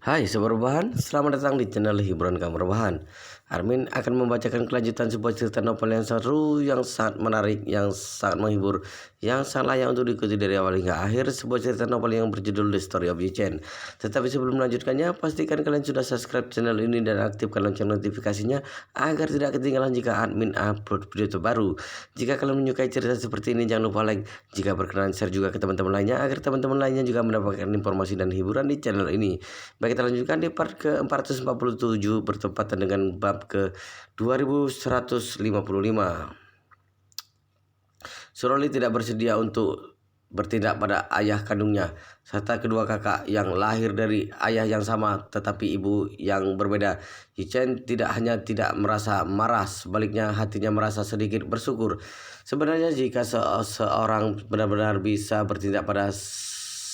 Hai Sobat Rebahan, selamat datang di channel Hiburan Kamu Rebahan. Armin akan membacakan kelanjutan sebuah cerita novel yang seru, yang sangat menarik, yang sangat menghibur, yang sangat layak untuk diikuti dari awal hingga akhir. Sebuah cerita novel yang berjudul The Story of Yi-Chen. Tetapi sebelum melanjutkannya, pastikan kalian sudah subscribe channel ini dan aktifkan lonceng notifikasinya agar tidak ketinggalan jika admin upload video terbaru. Jika kalian menyukai cerita seperti ini, jangan lupa like. Jika berkenan, share juga ke teman-teman lainnya agar teman-teman lainnya juga mendapatkan informasi dan hiburan di channel ini. Baik, kita lanjutkan di part ke-447 bertepatan dengan bab ke-2155. Suroli tidak bersedia untuk bertindak pada ayah kandungnya serta kedua kakak yang lahir dari ayah yang sama tetapi ibu yang berbeda. Yi-Chen tidak hanya tidak merasa marah, sebaliknya hatinya merasa sedikit bersyukur. Sebenarnya jika seorang benar-benar bisa bertindak pada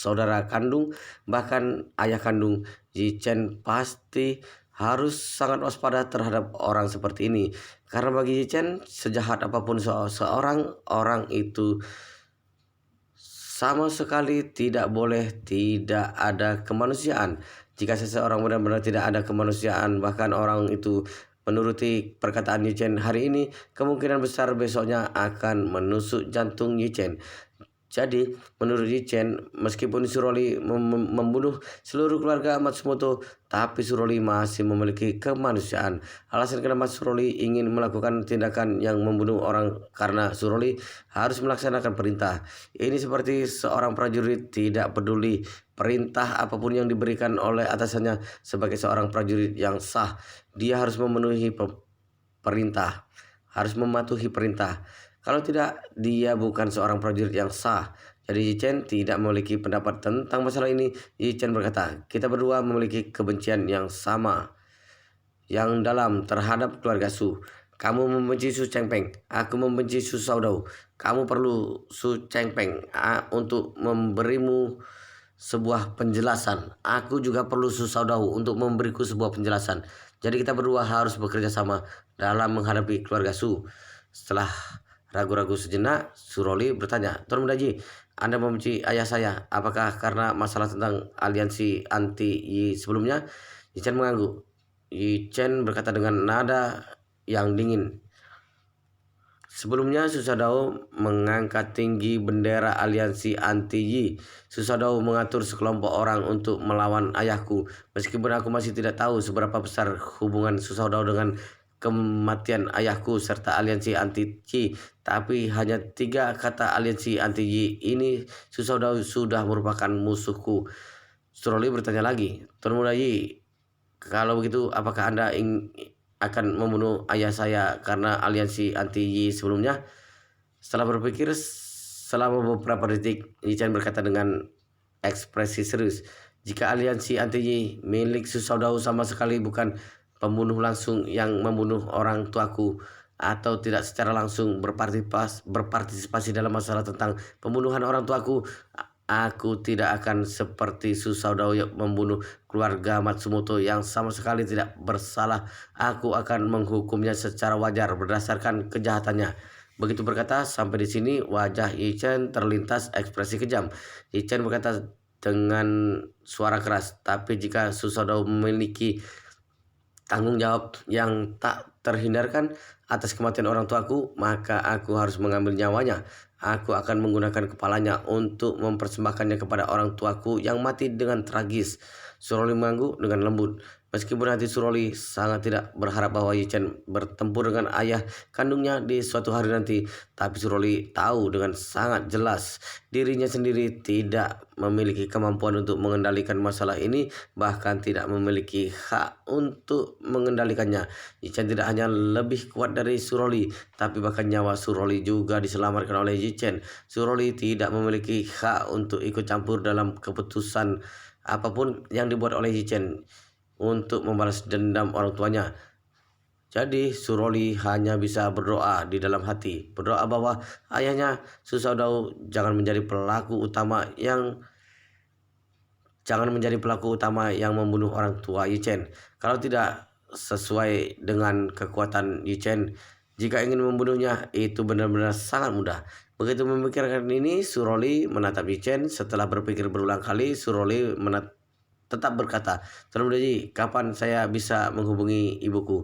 saudara kandung, bahkan ayah kandung, Yi-Chen pasti harus sangat waspada terhadap orang seperti ini. Karena bagi Yi-Chen, sejahat apapun seorang orang itu, sama sekali tidak boleh tidak ada kemanusiaan. Jika seseorang benar-benar tidak ada kemanusiaan, bahkan orang itu menuruti perkataan Yi-Chen hari ini, kemungkinan besar besoknya akan menusuk jantung Yi-Chen. Jadi, menurut Yi-Chen, meskipun Suroli membunuh seluruh keluarga Matsumoto, tapi Suroli masih memiliki kemanusiaan. Alasan kenapa Suroli ingin melakukan tindakan yang membunuh orang karena Suroli harus melaksanakan perintah. Ini seperti seorang prajurit tidak peduli perintah apapun yang diberikan oleh atasannya. Sebagai seorang prajurit yang sah, dia harus memenuhi perintah, harus mematuhi perintah. Kalau tidak, dia bukan seorang prajurit yang sah. Jadi Yi-Chen tidak memiliki pendapat tentang masalah ini. Yi-Chen berkata, kita berdua memiliki kebencian yang sama, yang dalam terhadap keluarga Su. Kamu membenci Su Chengpeng, aku membenci Su Shaodao. Kamu perlu Su Chengpeng untuk memberimu sebuah penjelasan. Aku juga perlu Su Shaodao untuk memberiku sebuah penjelasan. Jadi kita berdua harus bekerja sama dalam menghadapi keluarga Su. Setelah ragu-ragu sejenak, Suroli bertanya, Tuan Mudaji, Anda membenci ayah saya. Apakah karena masalah tentang aliansi anti-Yi sebelumnya? Yi-Chen mengangguk. Yi-Chen berkata dengan nada yang dingin. Sebelumnya Susadao mengangkat tinggi bendera aliansi anti-Yi. Susadao mengatur sekelompok orang untuk melawan ayahku. Meskipun aku masih tidak tahu seberapa besar hubungan Susadao dengan kematian ayahku serta aliansi anti-Yi, tapi hanya 3 kata aliansi anti-Yi ini Susadao sudah merupakan musuhku. Suroli bertanya lagi, Tuan Muda Yi, kalau begitu apakah Anda akan membunuh ayah saya karena aliansi anti-Yi sebelumnya? Setelah berpikir selama beberapa detik, Yi-Chen berkata dengan ekspresi serius, jika aliansi anti-Yi milik Susadao sama sekali bukan pembunuh langsung yang membunuh orang tuaku, atau tidak secara langsung berpartisipasi dalam masalah tentang pembunuhan orang tuaku, aku tidak akan seperti Susadao yang membunuh keluarga Matsumoto yang sama sekali tidak bersalah. Aku akan menghukumnya secara wajar berdasarkan kejahatannya. Begitu berkata, sampai di sini wajah Yi-Chen terlintas ekspresi kejam. Yi-Chen berkata dengan suara keras, tapi jika Susadao memiliki tanggung jawab yang tak terhindarkan atas kematian orang tuaku, maka aku harus mengambil nyawanya. Aku akan menggunakan kepalanya untuk mempersembahkannya kepada orang tuaku yang mati dengan tragis. Suroli mengangguk dengan lembut. Meskipun hati Suroli sangat tidak berharap bahwa Yi-Chen bertempur dengan ayah kandungnya di suatu hari nanti, tapi Suroli tahu dengan sangat jelas dirinya sendiri tidak memiliki kemampuan untuk mengendalikan masalah ini, bahkan tidak memiliki hak untuk mengendalikannya. Yi-Chen tidak hanya lebih kuat dari Suroli, tapi bahkan nyawa Suroli juga diselamatkan oleh Yi-Chen. Suroli tidak memiliki hak untuk ikut campur dalam keputusan apapun yang dibuat oleh Yi-Chen untuk membalas dendam orang tuanya. Jadi Suroli hanya bisa berdoa di dalam hati, berdoa bahwa ayahnya Susadao jangan menjadi pelaku utama yang membunuh orang tua Yi-Chen. Kalau tidak sesuai dengan kekuatan Yi-Chen, jika ingin membunuhnya itu benar-benar sangat mudah. Begitu memikirkan ini, Suroli menatap Yi-Chen. Setelah berpikir berulang kali, Suroli tetap berkata, Tuan Muda Yi, kapan saya bisa menghubungi ibuku?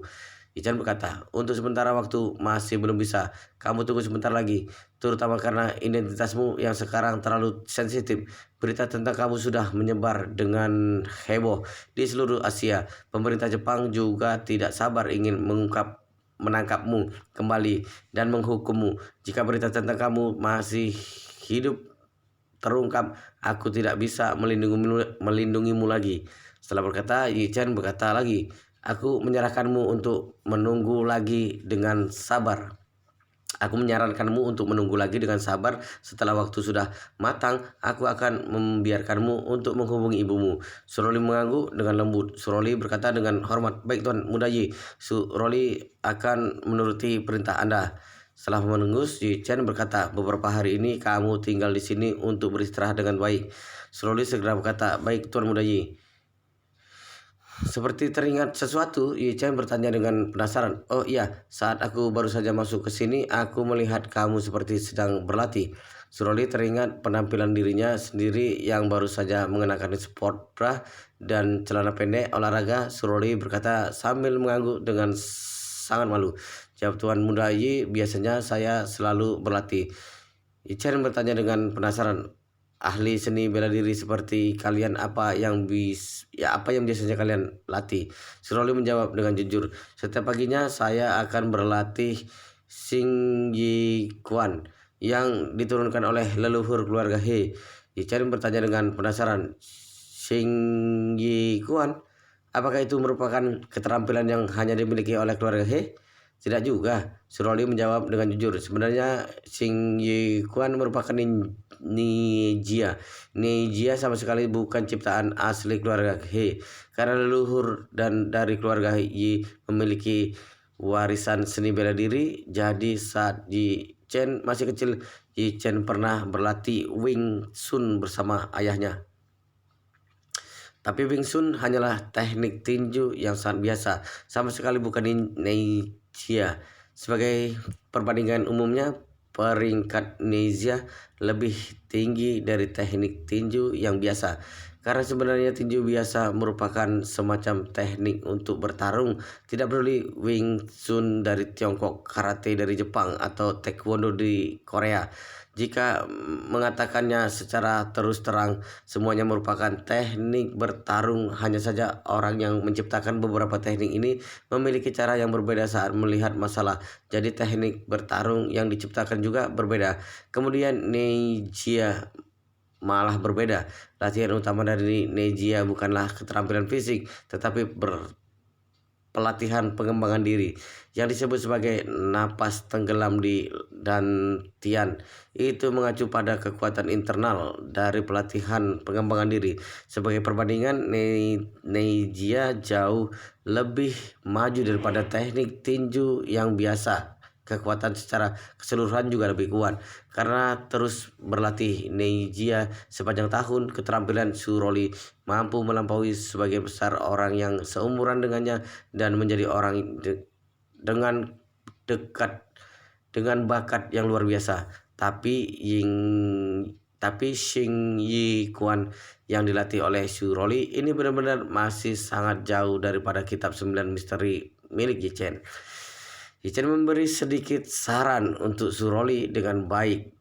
Ican berkata, untuk sementara waktu masih belum bisa. Kamu tunggu sebentar lagi, terutama karena identitasmu yang sekarang terlalu sensitif. Berita tentang kamu sudah menyebar dengan heboh di seluruh Asia. Pemerintah Jepang juga tidak sabar ingin menangkapmu kembali dan menghukummu. Jika berita tentang kamu masih hidup terungkap, aku tidak bisa melindungimu lagi. Setelah berkata, Yi Chen berkata lagi, aku menyerahkanmu untuk menunggu lagi dengan sabar. Aku menyarankanmu untuk menunggu lagi dengan sabar. Setelah waktu sudah matang, aku akan membiarkanmu untuk menghubungi ibumu. Suroli mengangguk dengan lembut. Suroli berkata dengan hormat, baik Tuan Muda Yi, Suroli akan menuruti perintah Anda. Setelah menengus, Yi Chen berkata, beberapa hari ini kamu tinggal di sini untuk beristirahat dengan baik. Suroli segera berkata, baik Tuan Muda Yi. Seperti teringat sesuatu, Yi Chen bertanya dengan penasaran. Oh iya, saat aku baru saja masuk ke sini, aku melihat kamu seperti sedang berlatih. Suroli teringat penampilan dirinya sendiri yang baru saja mengenakan sport bra dan celana pendek olahraga. Suroli berkata sambil mengangguk dengan sangat malu. Jawab Tuan Muda Yi, biasanya saya selalu berlatih. Yi Chen bertanya dengan penasaran. Ahli seni bela diri seperti kalian, apa yang biasanya kalian latih? Suroli menjawab dengan jujur, setiap paginya saya akan berlatih Xing Yi Quan yang diturunkan oleh leluhur keluarga He. Yichen bertanya dengan penasaran, Xing Yi Quan, apakah itu merupakan keterampilan yang hanya dimiliki oleh keluarga He? Tidak juga, Suroli menjawab dengan jujur. Sebenarnya Xing Yi Quan merupakan Nijia. Nijia sama sekali bukan ciptaan asli keluarga He. Karena leluhur dan dari keluarga Yi memiliki warisan seni bela diri, jadi saat Yi Chen masih kecil, Yi Chen pernah berlatih Wing Chun bersama ayahnya. Tapi Wing Chun hanyalah teknik tinju yang sangat biasa, sama sekali bukan Nijia. Sebagai perbandingan umumnya, peringkat Nijia lebih tinggi dari teknik tinju yang biasa. Karena sebenarnya tinju biasa merupakan semacam teknik untuk bertarung, tidak peduli Wing Chun dari Tiongkok, Karate dari Jepang, atau Taekwondo di Korea. Jika mengatakannya secara terus terang, semuanya merupakan teknik bertarung. Hanya saja orang yang menciptakan beberapa teknik ini memiliki cara yang berbeda saat melihat masalah. Jadi teknik bertarung yang diciptakan juga berbeda. Kemudian Neijia malah berbeda. Latihan utama dari Neijia bukanlah keterampilan fisik, tetapi pelatihan pengembangan diri yang disebut sebagai napas tenggelam di dantian. Itu mengacu pada kekuatan internal dari pelatihan pengembangan diri. Sebagai perbandingan, Neijia jauh lebih maju daripada teknik tinju yang biasa. Kekuatan secara keseluruhan juga lebih kuat. Karena terus berlatih Neijia sepanjang tahun, keterampilan Suroli mampu melampaui sebagian besar orang yang seumuran dengannya dan menjadi orang dengan dekat dengan bakat yang luar biasa. Tapi Xing Yi Quan yang dilatih oleh Suroli ini benar-benar masih sangat jauh daripada kitab 9 misteri milik Yi Chen. Yi Chen memberi sedikit saran untuk Suroli dengan baik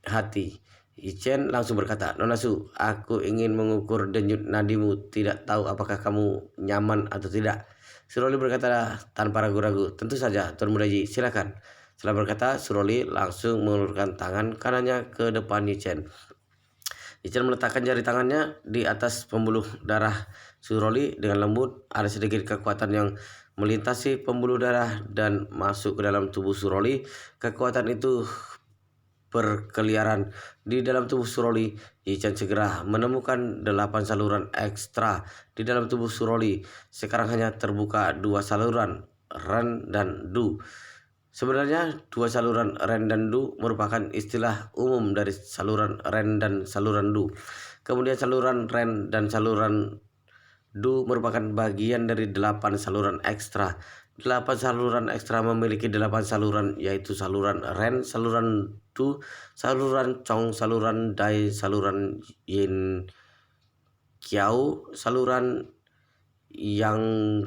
hati. Yi Chen langsung berkata, Nona Su, aku ingin mengukur denyut nadimu. Tidak tahu apakah kamu nyaman atau tidak. Suroli berkata tanpa ragu-ragu, tentu saja Tuan Muda Yi, silakan. Setelah berkata, Suroli langsung mengulurkan tangan kanannya ke depan Yi Chen. Yi Chen meletakkan jari tangannya di atas pembuluh darah Suroli dengan lembut. Ada sedikit kekuatan yang melintasi pembuluh darah dan masuk ke dalam tubuh Suroli. Kekuatan itu berkeliaran di dalam tubuh Suroli. Yi Chen segera menemukan 8 saluran ekstra di dalam tubuh Suroli. Sekarang hanya terbuka 2 saluran, Ren dan Du. Sebenarnya 2 saluran Ren dan Du merupakan istilah umum dari saluran Ren dan saluran Du. Kemudian saluran Ren dan saluran Du merupakan bagian dari 8 saluran ekstra. 8 saluran ekstra memiliki 8 saluran, yaitu saluran Ren, saluran Du, saluran Chong, saluran Dai, saluran Yin, Qiao, saluran Yang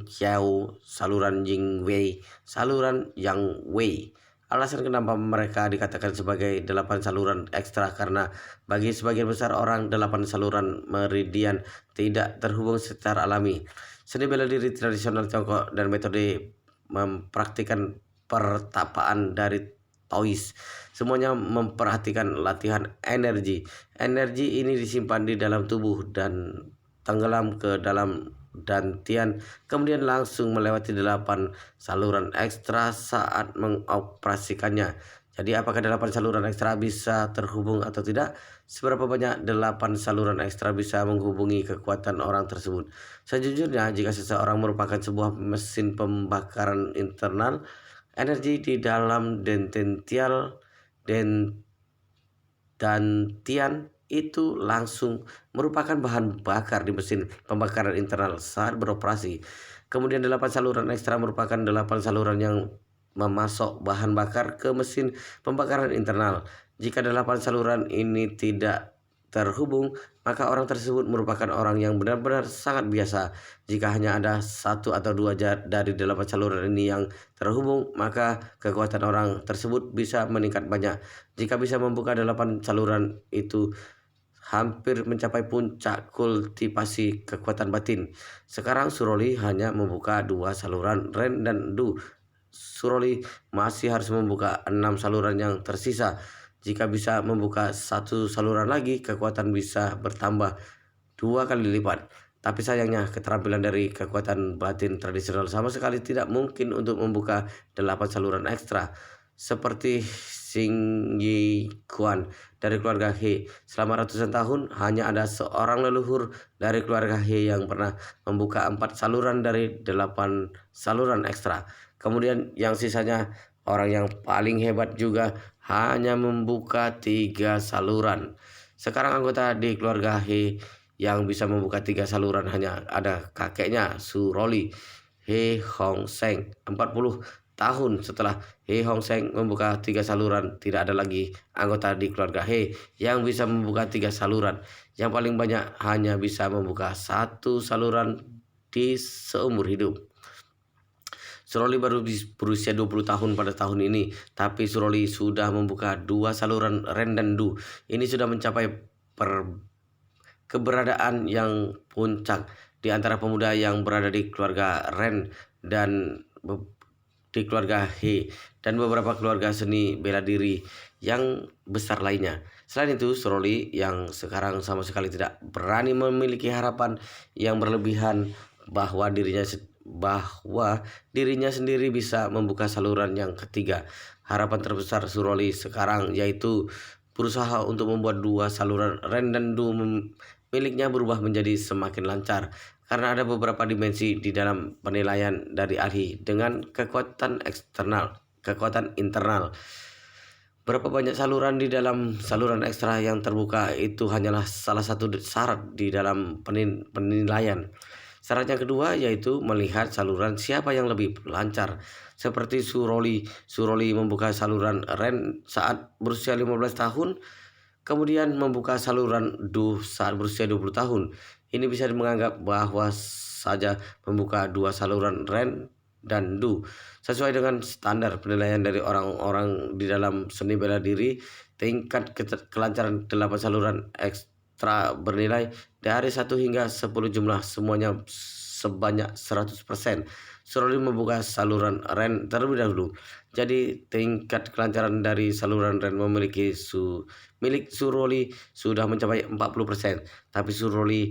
Qiao, saluran Ying Wei, saluran Yang Wei. Alasan kenapa mereka dikatakan sebagai 8 saluran ekstra karena bagi sebagian besar orang 8 saluran meridian tidak terhubung secara alami. Seni bela diri tradisional Tiongkok dan metode mempraktikkan pertapaan dari Taois semuanya memperhatikan latihan energi. Energi ini disimpan di dalam tubuh dan tenggelam ke dalam dantian, kemudian langsung melewati 8 saluran ekstra saat mengoperasikannya. Jadi apakah 8 saluran ekstra bisa terhubung atau tidak? Seberapa banyak 8 saluran ekstra bisa menghubungi kekuatan orang tersebut? Sejujurnya, jika seseorang merupakan sebuah mesin pembakaran internal, energi di dalam dantian itu langsung merupakan bahan bakar di mesin pembakaran internal saat beroperasi. Kemudian 8 saluran ekstra merupakan 8 saluran yang memasok bahan bakar ke mesin pembakaran internal. Jika 8 saluran ini tidak terhubung, maka orang tersebut merupakan orang yang benar-benar sangat biasa. Jika hanya ada 1 atau 2 dari 8 saluran ini yang terhubung, maka kekuatan orang tersebut bisa meningkat banyak. Jika bisa membuka 8 saluran itu hampir mencapai puncak kultivasi kekuatan batin. Sekarang Suroli hanya membuka 2 saluran Ren dan Du. Suroli masih harus membuka 6 saluran yang tersisa. Jika bisa membuka 1 saluran lagi, kekuatan bisa bertambah 2 kali lipat. Tapi sayangnya keterampilan dari kekuatan batin tradisional sama sekali tidak mungkin untuk membuka 8 saluran ekstra. Seperti Xing Yi Quan dari keluarga He. Selama ratusan tahun hanya ada seorang leluhur dari keluarga He yang pernah membuka 4 saluran dari 8 saluran ekstra. Kemudian yang sisanya orang yang paling hebat juga hanya membuka 3 saluran. Sekarang anggota di keluarga He yang bisa membuka 3 saluran hanya ada kakeknya Suroli, He Hong Seng. 40 tahun setelah He Hong Seng membuka 3 saluran, tidak ada lagi anggota di keluarga He yang bisa membuka 3 saluran. Yang paling banyak hanya bisa membuka 1 saluran di seumur hidup. Suroli baru berusia 20 tahun pada tahun ini, tapi Suroli sudah membuka 2 saluran Ren dan Du. Ini sudah mencapai keberadaan yang puncak di antara pemuda yang berada di keluarga Ren dan di keluarga He dan beberapa keluarga seni bela diri yang besar lainnya. Selain itu, Suroli yang sekarang sama sekali tidak berani memiliki harapan yang berlebihan bahwa dirinya sendiri bisa membuka saluran yang ketiga. Harapan terbesar Suroli sekarang yaitu berusaha untuk membuat 2 saluran Ren dan Du miliknya berubah menjadi semakin lancar. Karena ada beberapa dimensi di dalam penilaian dari ahli dengan kekuatan internal. Berapa banyak saluran di dalam saluran ekstra yang terbuka itu hanyalah salah satu syarat di dalam penilaian. Syarat yang kedua yaitu melihat saluran siapa yang lebih lancar. Seperti Suroli membuka saluran Ren saat berusia 15 tahun, kemudian membuka saluran Du saat berusia 20 tahun. Ini bisa menganggap bahwa saja membuka 2 saluran Ren dan Du. Sesuai dengan standar penilaian dari orang-orang di dalam seni bela diri, tingkat kelancaran 8 saluran ekstra bernilai dari 1 hingga 10 jumlah semuanya sebanyak 100%. Suroli membuka saluran Ren terlebih dahulu. Jadi tingkat kelancaran dari saluran Ren milik Suroli sudah mencapai 40%. Tapi Suroli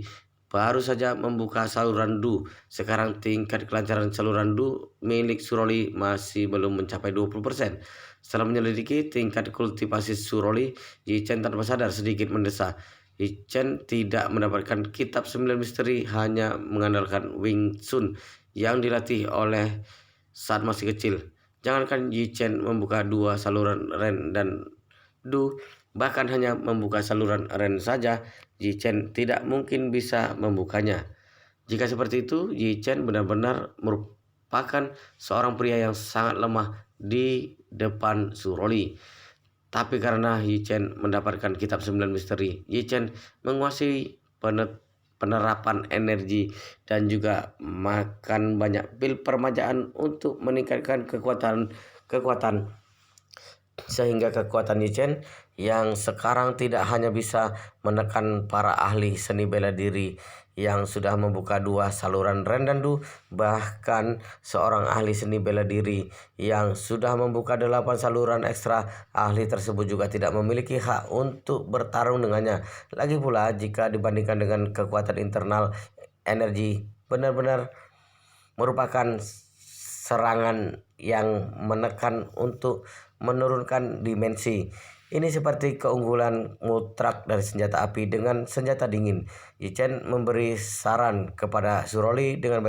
baru saja membuka saluran Du. Sekarang tingkat kelancaran saluran Du milik Suroli masih belum mencapai 20%. Setelah menyelidiki tingkat kultivasi Suroli, Yi Chen tanpa sadar sedikit mendesak. Yi Chen tidak mendapatkan kitab 9 misteri, hanya mengandalkan Wing Chun yang dilatih oleh saat masih kecil. Jangankan Yi Chen membuka 2 saluran Ren dan Du, bahkan hanya membuka saluran Ren saja, Yi Chen tidak mungkin bisa membukanya. Jika seperti itu, Yi Chen benar-benar merupakan seorang pria yang sangat lemah di depan Suroli. Tapi karena Yi Chen mendapatkan kitab 9 misteri, Yi Chen menguasai penerapan energi dan juga makan banyak pil permajaan untuk meningkatkan kekuatan sehingga kekuatan Yichen yang sekarang tidak hanya bisa menekan para ahli seni bela diri yang sudah membuka 2 saluran Ren dan Du, bahkan seorang ahli seni bela diri yang sudah membuka 8 saluran ekstra, ahli tersebut juga tidak memiliki hak untuk bertarung dengannya. Lagi pula jika dibandingkan dengan kekuatan internal, energi benar-benar merupakan serangan yang menekan untuk menurunkan dimensi. Ini seperti keunggulan mutlak dari senjata api dengan senjata dingin. Yichen memberi saran kepada Suroli dengan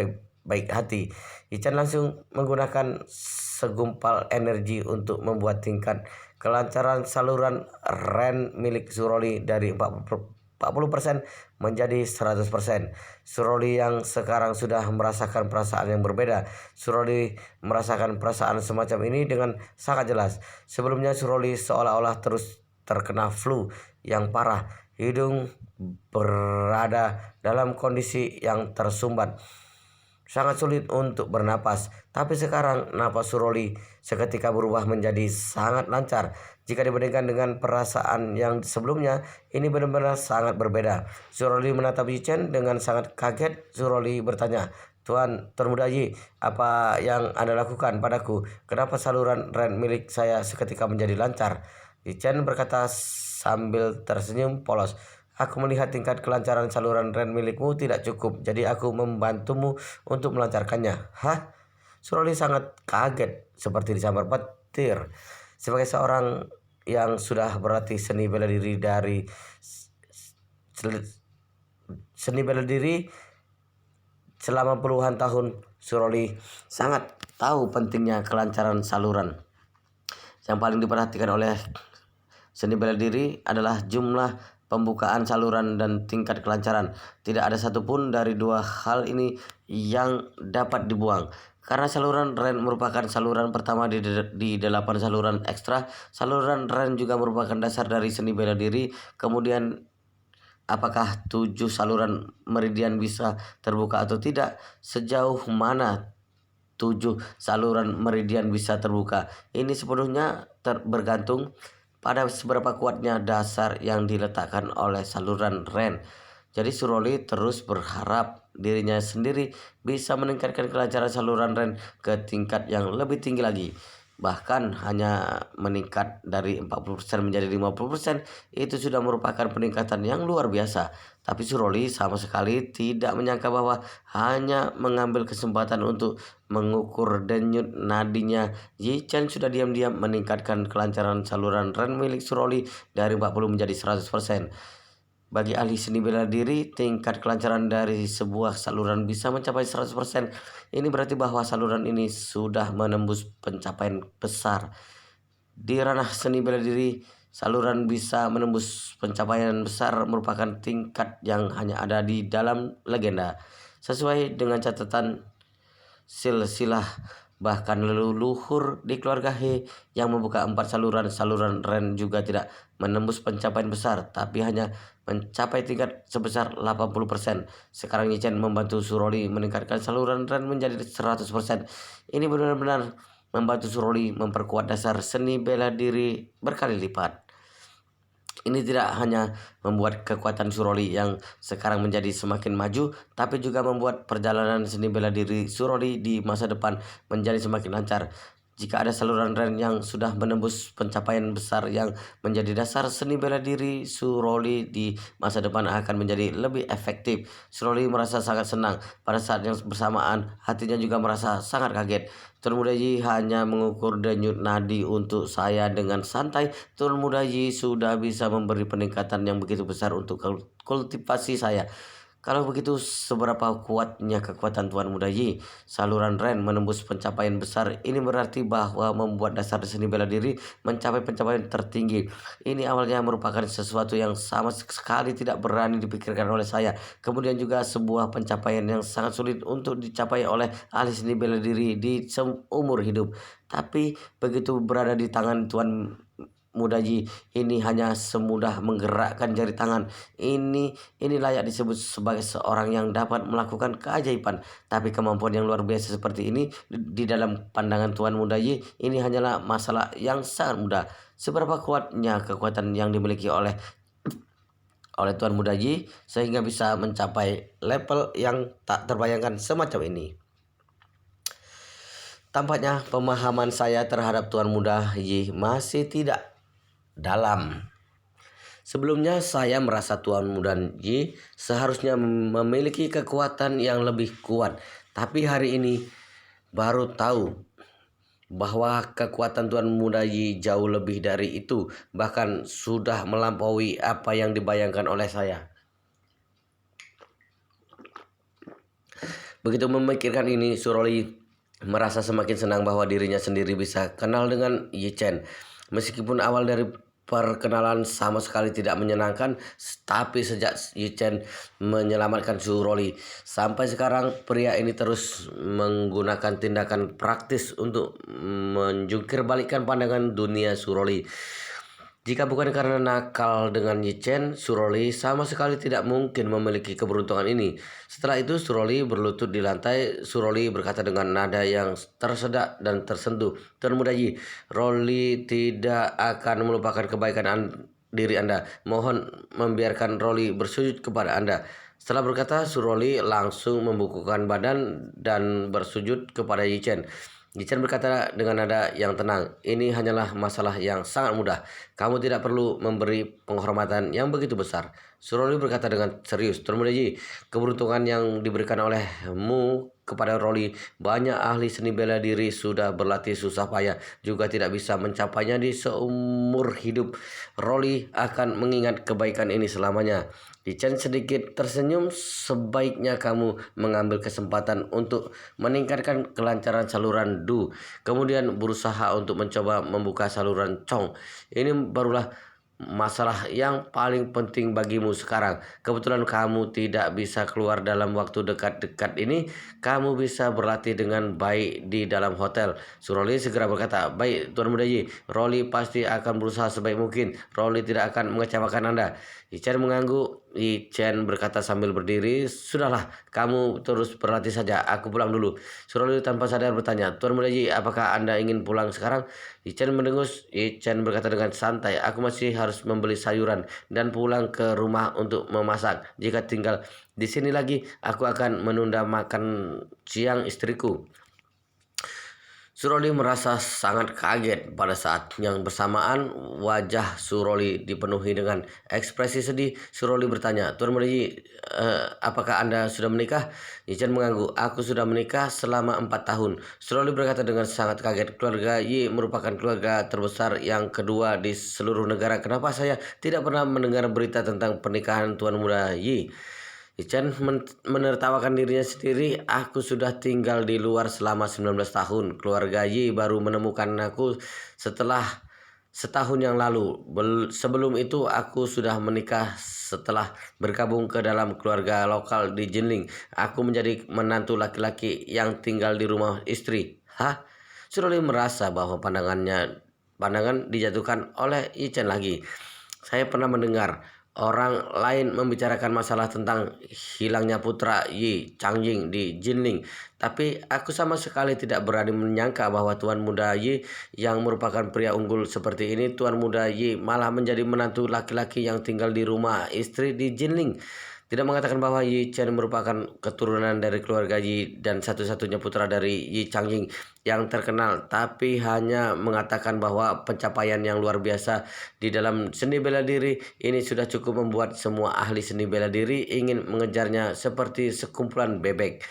baik hati. Yichen langsung menggunakan segumpal energi untuk membuat tingkat kelancaran saluran Ren milik Suroli dari 40% menjadi 100%. Suroli yang sekarang sudah merasakan perasaan yang berbeda. Suroli merasakan perasaan semacam ini dengan sangat jelas. Sebelumnya Suroli seolah-olah terus terkena flu yang parah. Hidung berada dalam kondisi yang tersumbat. Sangat sulit untuk bernapas, tapi sekarang napas Suroli seketika berubah menjadi sangat lancar. Jika dibandingkan dengan perasaan yang sebelumnya, ini benar-benar sangat berbeda. Suroli menatap Yichen dengan sangat kaget. Suroli bertanya, Tuan Muda Yi, apa yang Anda lakukan padaku? Kenapa saluran Ren milik saya seketika menjadi lancar? Yichen berkata sambil tersenyum polos. Aku melihat tingkat kelancaran saluran Ren milikmu tidak cukup, jadi aku membantumu untuk melancarkannya. Hah? Suroli sangat kaget, seperti disambar petir. Sebagai seorang yang sudah berlatih seni bela diri selama puluhan tahun, Suroli sangat tahu pentingnya kelancaran saluran. Yang paling diperhatikan oleh seni bela diri adalah jumlah pembukaan saluran dan tingkat kelancaran. Tidak ada satupun dari 2 hal ini yang dapat dibuang. Karena saluran Ren merupakan saluran pertama di 8 saluran ekstra, saluran Ren juga merupakan dasar dari seni bela diri. Kemudian apakah 7 saluran meridian bisa terbuka atau tidak? Sejauh mana 7 saluran meridian bisa terbuka? Ini sepenuhnya bergantung pada seberapa kuatnya dasar yang diletakkan oleh saluran Ren. Jadi Suroli terus berharap dirinya sendiri bisa meningkatkan kelancaran saluran Ren ke tingkat yang lebih tinggi lagi. Bahkan hanya meningkat dari 40% menjadi 50%, itu sudah merupakan peningkatan yang luar biasa. Tapi Suroli sama sekali tidak menyangka bahwa hanya mengambil kesempatan untuk mengukur denyut nadinya, Yichen sudah diam-diam meningkatkan kelancaran saluran Ren milik Suroli dari 40 menjadi 100%. Bagi ahli seni bela diri, tingkat kelancaran dari sebuah saluran bisa mencapai 100%. Ini berarti bahwa saluran ini sudah menembus pencapaian besar. Di ranah seni bela diri, saluran bisa menembus pencapaian besar merupakan tingkat yang hanya ada di dalam legenda. Sesuai dengan catatan silsilah, bahkan leluhur di keluarga He yang membuka 4 saluran Ren juga tidak menembus pencapaian besar, tapi hanya mencapai tingkat sebesar 80%. Sekarang Yichen membantu Suroli meningkatkan saluran Ren menjadi 100%. Ini benar-benar membantu Suroli memperkuat dasar seni bela diri berkali lipat. Ini tidak hanya membuat kekuatan Suroli yang sekarang menjadi semakin maju, tapi juga membuat perjalanan seni bela diri Suroli di masa depan menjadi semakin lancar. Jika ada saluran Ren yang sudah menembus pencapaian besar yang menjadi dasar seni bela diri Suroli di masa depan akan menjadi lebih efektif. Suroli merasa sangat senang. Pada saat yang bersamaan, hatinya juga merasa sangat kaget. Tuan Muda Yi hanya mengukur denyut nadi untuk saya dengan santai. Tuan Muda Yi sudah bisa memberi peningkatan yang begitu besar untuk kultivasi saya. Kalau begitu, seberapa kuatnya kekuatan Tuan Muda Yi? Saluran Ren menembus pencapaian besar. Ini berarti bahwa membuat dasar seni bela diri mencapai pencapaian tertinggi. Ini awalnya merupakan sesuatu yang sama sekali tidak berani dipikirkan oleh saya. Kemudian juga sebuah pencapaian yang sangat sulit untuk dicapai oleh ahli seni bela diri di seumur hidup. Tapi begitu berada di tangan Tuan Muda Yi, ini hanya semudah menggerakkan jari tangan. Ini layak disebut sebagai seorang yang dapat melakukan keajaiban. Tapi kemampuan yang luar biasa seperti ini di dalam pandangan Tuan Muda Yi, ini hanyalah masalah yang sangat mudah. Seberapa kuatnya kekuatan yang dimiliki oleh Tuan Muda Yi sehingga bisa mencapai level yang tak terbayangkan semacam ini. Tampaknya pemahaman saya terhadap Tuan Muda Yi masih tidak dalam. Sebelumnya saya merasa Tuan Muda Yi seharusnya memiliki kekuatan yang lebih kuat. Tapi hari ini baru tahu bahwa kekuatan Tuan Muda Yi jauh lebih dari itu. Bahkan sudah melampaui apa yang dibayangkan oleh saya. Begitu memikirkan ini, Suroli merasa semakin senang bahwa dirinya sendiri bisa kenal dengan Yi Chen. Meskipun awal dari perkenalan sama sekali tidak menyenangkan, tapi sejak Yi Chen menyelamatkan Suroli, sampai sekarang pria ini terus menggunakan tindakan praktis untuk menjungkir balikan pandangan dunia Suroli. Jika bukan karena nakal dengan Yi Chen, Suroli sama sekali tidak mungkin memiliki keberuntungan ini. Setelah itu Suroli berlutut di lantai. Suroli berkata dengan nada yang tersedak dan tersentuh, "Tuan Muda Yi, Roli tidak akan melupakan kebaikan diri Anda. Mohon membiarkan Roli bersujud kepada Anda." Setelah berkata, Suroli langsung membukukan badan dan bersujud kepada Yi Chen. Yi Chen berkata dengan nada yang tenang, "Ini hanyalah masalah yang sangat mudah. Kamu tidak perlu memberi penghormatan yang begitu besar." Suroli berkata dengan serius, "Tuan Muda Yi, keberuntungan yang diberikan olehmu kepada Roli, banyak ahli seni bela diri sudah berlatih susah payah, juga tidak bisa mencapainya di seumur hidup. Roli akan mengingat kebaikan ini selamanya." Yi Chen sedikit tersenyum. "Sebaiknya kamu mengambil kesempatan untuk meningkatkan kelancaran saluran Du, kemudian berusaha untuk mencoba membuka saluran Chong. Ini barulah masalah yang paling penting bagimu sekarang. Kebetulan kamu tidak bisa keluar dalam waktu dekat-dekat ini. Kamu bisa berlatih dengan baik di dalam hotel." Suroli segera berkata, "Baik, Tuan Muda Yi, Roli pasti akan berusaha sebaik mungkin. Roli tidak akan mengecewakan Anda." Yi Chen mengangguk. Yi Chen berkata sambil berdiri, "Sudahlah, kamu terus berlatih saja. Aku pulang dulu." Suroli tanpa sadar bertanya, "Tuan Muda Yi, apakah Anda ingin pulang sekarang?" Yi Chen mendengus. Yi Chen berkata dengan santai, "Aku masih harus membeli sayuran dan pulang ke rumah untuk memasak. Jika tinggal di sini lagi, aku akan menunda makan siang istriku." Suroli merasa sangat kaget. Pada saat yang bersamaan, wajah Suroli dipenuhi dengan ekspresi sedih. Suroli bertanya, "Tuan Muda Yi, apakah Anda sudah menikah?" Yi Chen mengangguk, "Aku sudah menikah selama 4 tahun." Suroli berkata dengan sangat kaget, "Keluarga Yi merupakan keluarga terbesar yang kedua di seluruh negara. Kenapa saya tidak pernah mendengar berita tentang pernikahan Tuan Muda Yi?" Yi Chen menertawakan dirinya sendiri. "Aku sudah tinggal di luar selama 19 tahun. Keluarga Yi baru menemukan aku setelah setahun yang lalu. Sebelum itu aku sudah menikah setelah bergabung ke dalam keluarga lokal di Jinling. Aku menjadi menantu laki-laki yang tinggal di rumah istri." Hah? Suroli merasa bahwa pandangan dijatuhkan oleh Yi Chen lagi. "Saya pernah mendengar orang lain membicarakan masalah tentang hilangnya putra Yi Changjing di Jinling. Tapi aku sama sekali tidak berani menyangka bahwa Tuan Muda Yi yang merupakan pria unggul seperti ini, Tuan Muda Yi malah menjadi menantu laki-laki yang tinggal di rumah istri di Jinling." Tidak mengatakan bahwa Yi Chen merupakan keturunan dari keluarga Yi dan satu-satunya putra dari Yi Changjing yang terkenal, tapi hanya mengatakan bahwa pencapaian yang luar biasa di dalam seni bela diri ini sudah cukup membuat semua ahli seni bela diri ingin mengejarnya seperti sekumpulan bebek.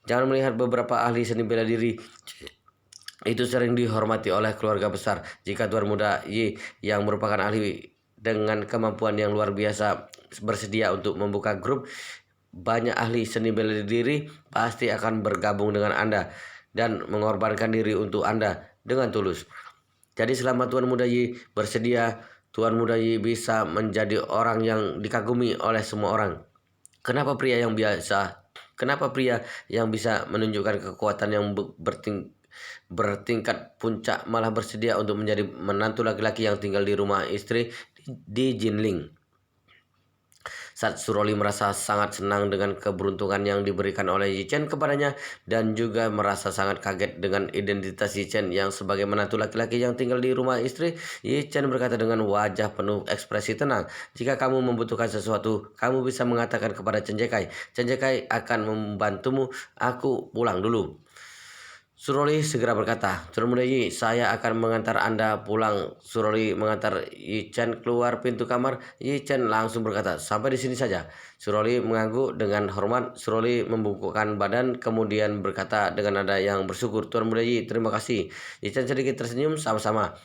Jangan melihat beberapa ahli seni bela diri itu sering dihormati oleh keluarga besar. Jika Tuan Muda Yi yang merupakan ahli dengan kemampuan yang luar biasa bersedia untuk membuka grup, banyak ahli seni bela diri pasti akan bergabung dengan Anda dan mengorbankan diri untuk Anda dengan tulus. Jadi selama Tuan Muda Yi bersedia, Tuan Muda Yi bisa menjadi orang yang dikagumi oleh semua orang. Kenapa pria yang bisa menunjukkan kekuatan yang bertingkat puncak malah bersedia untuk menjadi menantu laki-laki yang tinggal di rumah istri di Jinling. Saat Suroli merasa sangat senang dengan keberuntungan yang diberikan oleh Yi Chen kepadanya dan juga merasa sangat kaget dengan identitas Yi Chen yang sebagai menantu laki-laki yang tinggal di rumah istri, Yi Chen berkata dengan wajah penuh ekspresi tenang, "Jika kamu membutuhkan sesuatu, kamu bisa mengatakan kepada Chen Jekai. Chen Jekai akan membantumu. Aku pulang dulu." Suroli segera berkata, "Tuan Muda Yi, saya akan mengantar Anda pulang." Suroli mengantar Yi Chen keluar pintu kamar. Yi Chen langsung berkata, "Sampai di sini saja." Suroli mengangguk dengan hormat. Suroli membungkukkan badan kemudian berkata dengan nada yang bersyukur, "Tuan Muda Yi, terima kasih." Yi Chen sedikit tersenyum, "Sama-sama."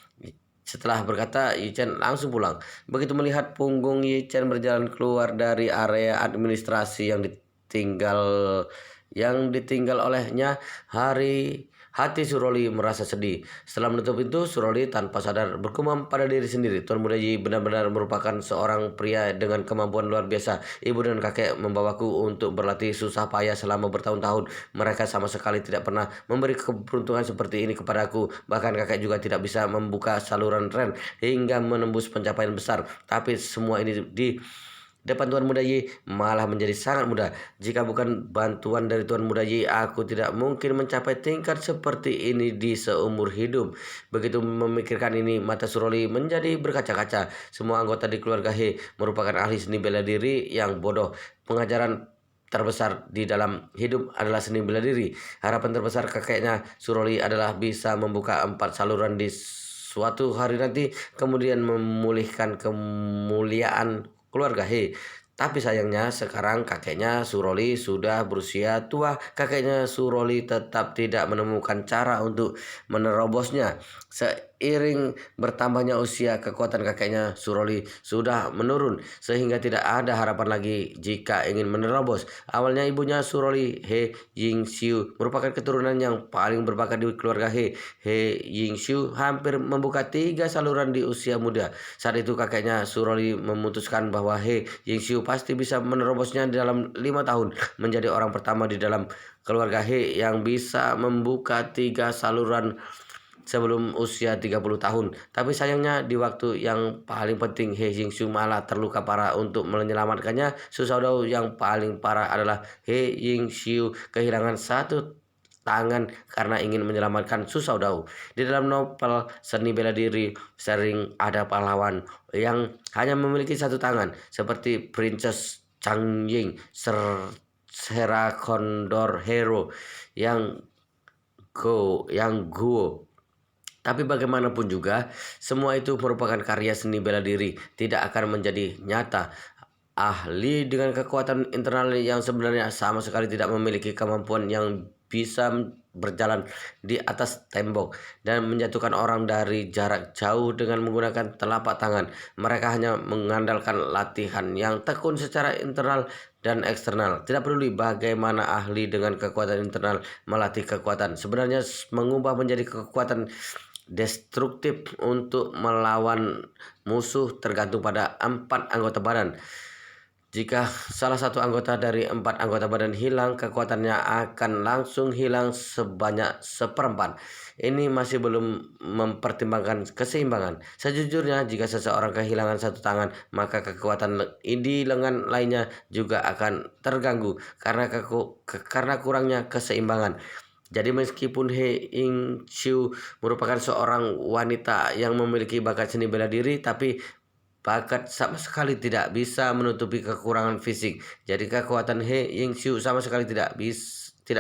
Setelah berkata, Yi Chen langsung pulang. Begitu melihat punggung Yi Chen berjalan keluar dari area administrasi yang ditinggal olehnya, hati Suroli merasa sedih. Setelah menutup pintu, Suroli tanpa sadar bergumam pada diri sendiri, "Tuan Muda Yi benar-benar merupakan seorang pria dengan kemampuan luar biasa. Ibu dan kakek membawaku untuk berlatih susah payah selama bertahun-tahun. Mereka sama sekali tidak pernah memberi keberuntungan seperti ini kepadaku. Bahkan kakek juga tidak bisa membuka saluran Ren hingga menembus pencapaian besar. Tapi semua ini di depan Tuan Muda Yi malah menjadi sangat mudah. Jika bukan bantuan dari Tuan Muda Yi, aku tidak mungkin mencapai tingkat seperti ini di seumur hidup." Begitu memikirkan ini, mata Suroli menjadi berkaca-kaca. Semua anggota di keluarga He merupakan ahli seni bela diri yang bodoh. Pengajaran terbesar di dalam hidup adalah seni bela diri. Harapan terbesar kakeknya Suroli adalah bisa membuka 4 saluran di suatu hari nanti, kemudian memulihkan kemuliaan keluarga He. Tapi sayangnya sekarang kakeknya Suroli sudah berusia tua. Kakeknya Suroli tetap tidak menemukan cara untuk menerobosnya. Seiring bertambahnya usia, kekuatan kakeknya Suroli sudah menurun sehingga tidak ada harapan lagi jika ingin menerobos. Awalnya ibunya Suroli, He Yingxiu, merupakan keturunan yang paling berbakat di keluarga He. He Yingxiu hampir membuka 3 saluran di usia muda. Saat itu kakeknya Suroli memutuskan bahwa He Yingxiu pasti bisa menerobosnya dalam 5 tahun, menjadi orang pertama di dalam keluarga He yang bisa membuka 3 saluran sebelum usia 30 tahun. Tapi sayangnya di waktu yang paling penting He Yingxiu malah terluka parah. Untuk menyelamatkannya, Su Shaodao yang paling parah adalah He Yingxiu kehilangan satu tangan karena ingin menyelamatkan Su Shaodao. Di dalam novel seni bela diri sering ada pahlawan yang hanya memiliki satu tangan seperti Princess Chang Ying, Sarah Condor Hero yang Guo. Tapi bagaimanapun juga, semua itu merupakan karya seni bela diri, tidak akan menjadi nyata. Ahli dengan kekuatan internal yang sebenarnya sama sekali tidak memiliki kemampuan yang bisa berjalan di atas tembok dan menjatuhkan orang dari jarak jauh dengan menggunakan telapak tangan. Mereka hanya mengandalkan latihan yang tekun secara internal dan eksternal. Tidak peduli bagaimana ahli dengan kekuatan internal melatih kekuatan, sebenarnya mengubah menjadi kekuatan destruktif untuk melawan musuh tergantung pada 4 anggota badan. Jika salah satu anggota dari 4 anggota badan hilang, kekuatannya akan langsung hilang sebanyak 1/4. Ini masih belum mempertimbangkan keseimbangan. Sejujurnya, jika seseorang kehilangan satu tangan, maka kekuatan di lengan lainnya juga akan terganggu karena kurangnya keseimbangan. Jadi meskipun He Yingxiu merupakan seorang wanita yang memiliki bakat seni bela diri, tapi bakat sama sekali tidak bisa menutupi kekurangan fisik. Jadi kekuatan He Yingxiu sama sekali tidak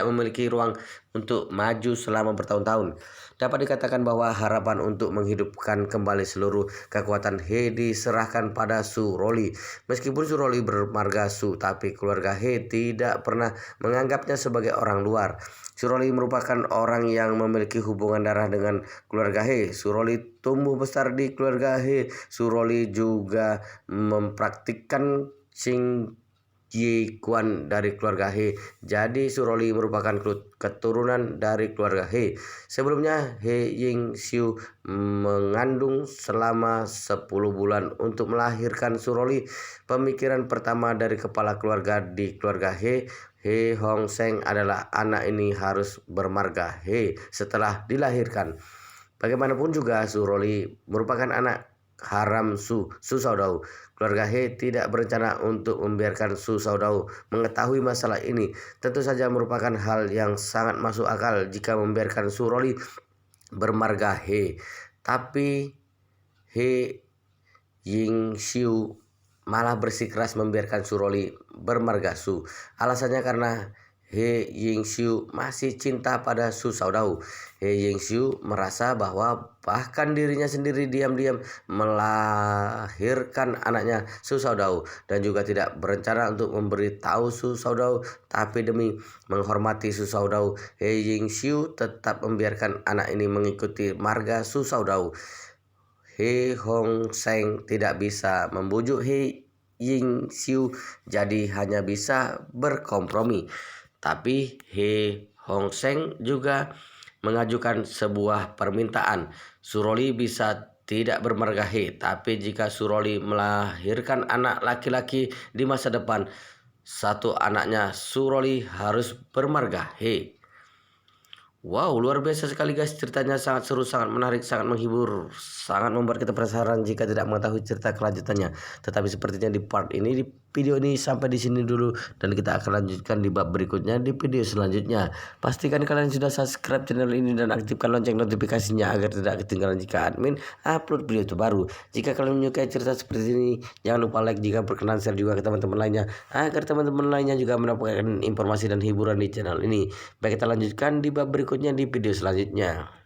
memiliki ruang untuk maju selama bertahun-tahun. Dapat dikatakan bahwa harapan untuk menghidupkan kembali seluruh kekuatan He diserahkan pada Su Roli. Meskipun Su Roli bermarga Su, tapi keluarga He tidak pernah menganggapnya sebagai orang luar. Su Roli merupakan orang yang memiliki hubungan darah dengan keluarga He. Su Roli tumbuh besar di keluarga He. Su Roli juga mempraktikkan Xing Yi Quan dari keluarga He. Jadi Su Roli merupakan keturunan dari keluarga He. Sebelumnya He Yingxiu mengandung selama 10 bulan untuk melahirkan Su Roli. Pemikiran pertama dari kepala keluarga di keluarga He, He Hong Seng adalah anak ini harus bermarga He setelah dilahirkan. Bagaimanapun juga Suroli merupakan anak haram Su Saudau. Keluarga He tidak berencana untuk membiarkan Su Saudau mengetahui masalah ini. Tentu saja merupakan hal yang sangat masuk akal jika membiarkan Suroli bermarga He. Tapi He Yingxiu malah bersikeras membiarkan Suroli bermarga Su. Alasannya karena He Yingxiu masih cinta pada Su Saudau. He Yingxiu merasa bahwa bahkan dirinya sendiri diam-diam melahirkan anaknya Su Saudau dan juga tidak berencana untuk memberitahu Su Saudau, tapi demi menghormati Su Saudau, He Yingxiu tetap membiarkan anak ini mengikuti marga Su Saudau. He Hong Seng tidak bisa membujuk He Yingxiu, jadi hanya bisa berkompromi. Tapi He Hong Seng juga mengajukan sebuah permintaan. Suroli bisa tidak bermarga He, tapi jika Suroli melahirkan anak laki-laki di masa depan, satu anaknya Suroli harus bermarga He. Wow, luar biasa sekali guys, ceritanya sangat seru, sangat menarik, sangat menghibur, sangat membuat kita penasaran jika tidak mengetahui cerita kelanjutannya. Tetapi sepertinya di part ini, di video ini sampai di sini dulu, dan kita akan lanjutkan di bab berikutnya di video selanjutnya. Pastikan kalian sudah subscribe channel ini dan aktifkan lonceng notifikasinya agar tidak ketinggalan jika admin upload video terbaru. Jika kalian menyukai cerita seperti ini, jangan lupa like, jika berkenan share juga ke teman-teman lainnya agar teman-teman lainnya juga mendapatkan informasi dan hiburan di channel ini. Baik, kita lanjutkan di bab berikutnya di video selanjutnya.